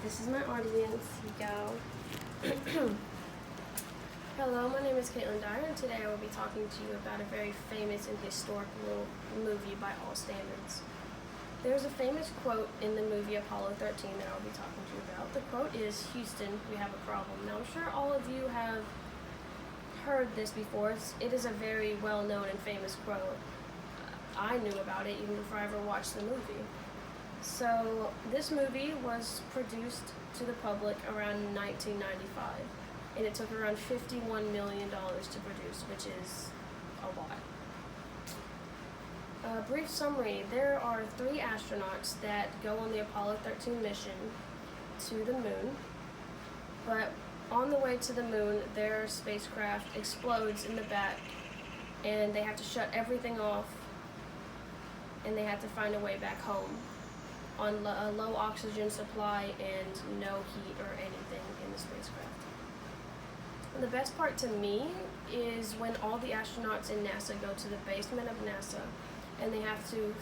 This is my audience. Go. Hello, my name is Caitlin Dyer, and today I will be talking to you about a very famous and historical movie by all standards. There's a famous quote in the movie Apollo 13 that I'll be talking to you about. The quote is, "Houston, we have a problem." Now, I'm sure all of you have heard this before. It is a very well-known and famous quote. I knew about it even before I ever watched the movie. So this movie was produced to the public around 1995, and it took around $51 million to produce, which is a lot. A brief summary: there are 3 astronauts that go on the Apollo 13 mission to the moon, but on the way to the moon, their spacecraft explodes in the back, and they have to shut everything off, and they have to find a way back home on a low oxygen supply and no heat or anything in the spacecraft. And the best part to me is when all the astronauts in NASA go to the basement of NASA, and they have to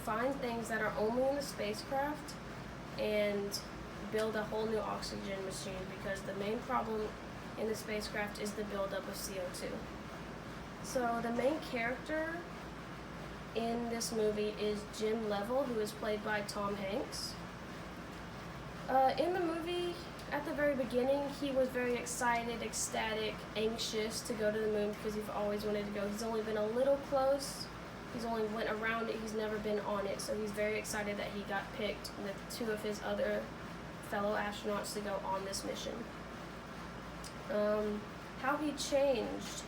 find things that are only in the spacecraft and build a whole new oxygen machine, because the main problem in the spacecraft is the buildup of CO2. So the main character in this movie is Jim Lovell, who is played by Tom Hanks. In the movie, at the very beginning, he was very excited, ecstatic, anxious to go to the moon because he's always wanted to go. He's only been a little close. He's only went around it. He's never been on it. So he's very excited that he got picked with 2 of his other fellow astronauts to go on this mission. How he changed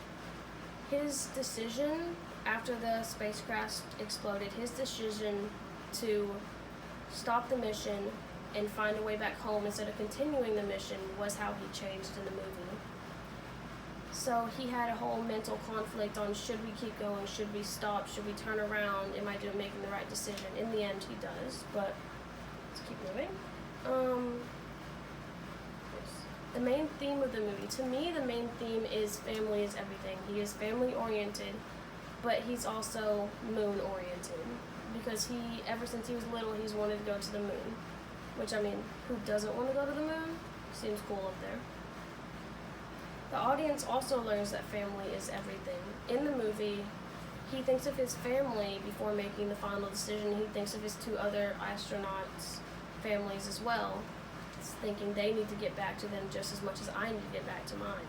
his decision after the spacecraft exploded, his decision to stop the mission and find a way back home instead of continuing the mission was how he changed in the movie. So he had a whole mental conflict on, should we keep going, should we stop, should we turn around, am I making the right decision? In the end, he does, but let's keep moving. The main theme of the movie, to me, the main theme is family is everything. He is family oriented, but he's also moon oriented, because ever since he was little, he's wanted to go to the moon, which, I mean, who doesn't want to go to the moon? Seems cool up there. The audience also learns that family is everything. In the movie, he thinks of his family before making the final decision. He thinks of his 2 other astronauts' families as well, thinking they need to get back to them just as much as I need to get back to mine.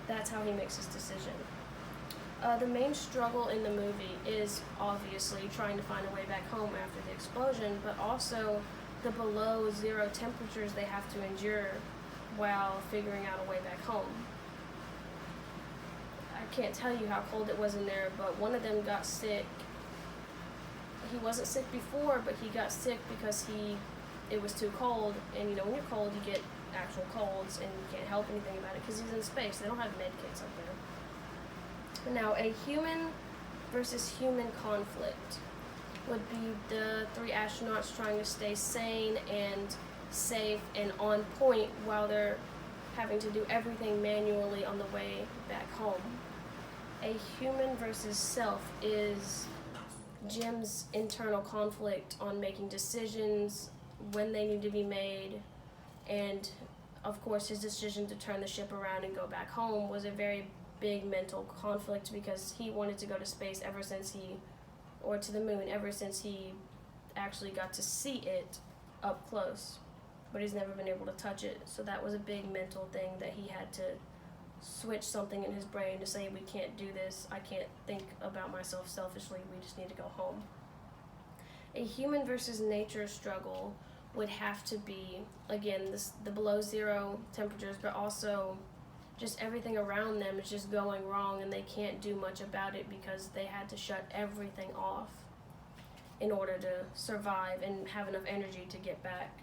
That's how he makes his decision. The main struggle in the movie is obviously trying to find a way back home after the explosion, but also the below zero temperatures they have to endure while figuring out a way back home. I can't tell you how cold it was in there, but one of them got sick. He wasn't sick before, but he got sick because it was too cold, and when you're cold, you get actual colds, and you can't help anything about it because he's in space. They don't have med kits up there. Now, a human versus human conflict would be the 3 astronauts trying to stay sane and safe and on point while they're having to do everything manually on the way back home. A human versus self is Jim's internal conflict on making decisions, when they need to be made, and of course his decision to turn the ship around and go back home was a very big mental conflict, because he wanted to go to space to the moon ever since he actually got to see it up close, but he's never been able to touch it. So that was a big mental thing that he had to switch something in his brain to say, we can't do this, I can't think about myself selfishly, we just need to go home. A human versus nature struggle would have to be, again, the below zero temperatures, but also just everything around them is just going wrong, and they can't do much about it because they had to shut everything off in order to survive and have enough energy to get back.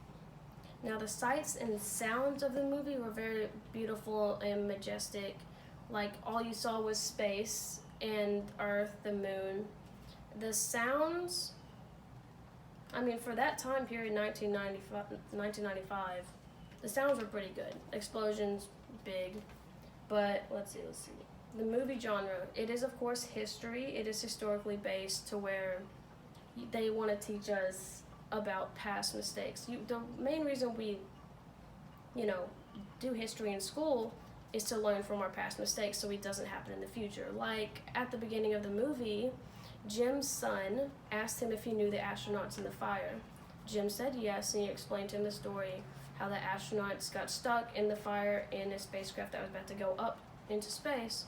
Now, the sights and sounds of the movie were very beautiful and majestic. Like, all you saw was space and Earth, the moon. The sounds, I mean, for that time period, 1995, the sounds were pretty good. Explosions, big. But let's see. The movie genre, it is of course history. It is historically based to where they want to teach us about past mistakes. The main reason we, do history in school is to learn from our past mistakes so it doesn't happen in the future. Like at the beginning of the movie, Jim's son asked him if he knew the astronauts in the fire. Jim said yes, and he explained to him the story how the astronauts got stuck in the fire in a spacecraft that was about to go up into space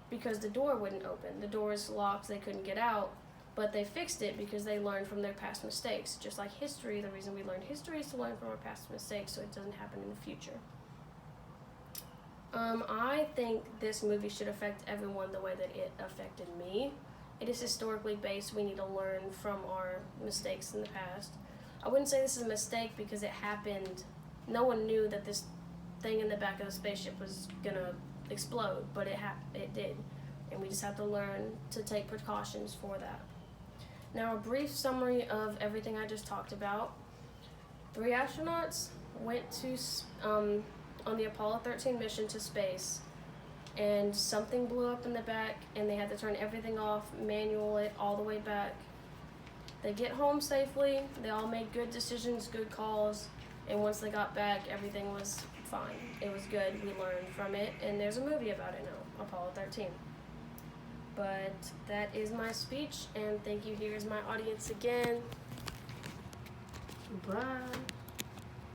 because the door wouldn't open. The door is locked, they couldn't get out, but they fixed it because they learned from their past mistakes. Just like history, the reason we learn history is to learn from our past mistakes so it doesn't happen in the future. I think this movie should affect everyone the way that it affected me. It is historically based. We need to learn from our mistakes in the past. I wouldn't say this is a mistake because it happened. No one knew that this thing in the back of the spaceship was gonna explode, but it did. And we just have to learn to take precautions for that. Now, a brief summary of everything I just talked about. 3 astronauts went to on the Apollo 13 mission to space, and something blew up in the back, and they had to turn everything off, manual it all the way back. They get home safely, they all made good decisions, good calls, and once they got back, everything was fine. It was good, we learned from it, and there's a movie about it now, Apollo 13. But that is my speech, and thank you. Here's my audience again. Bye.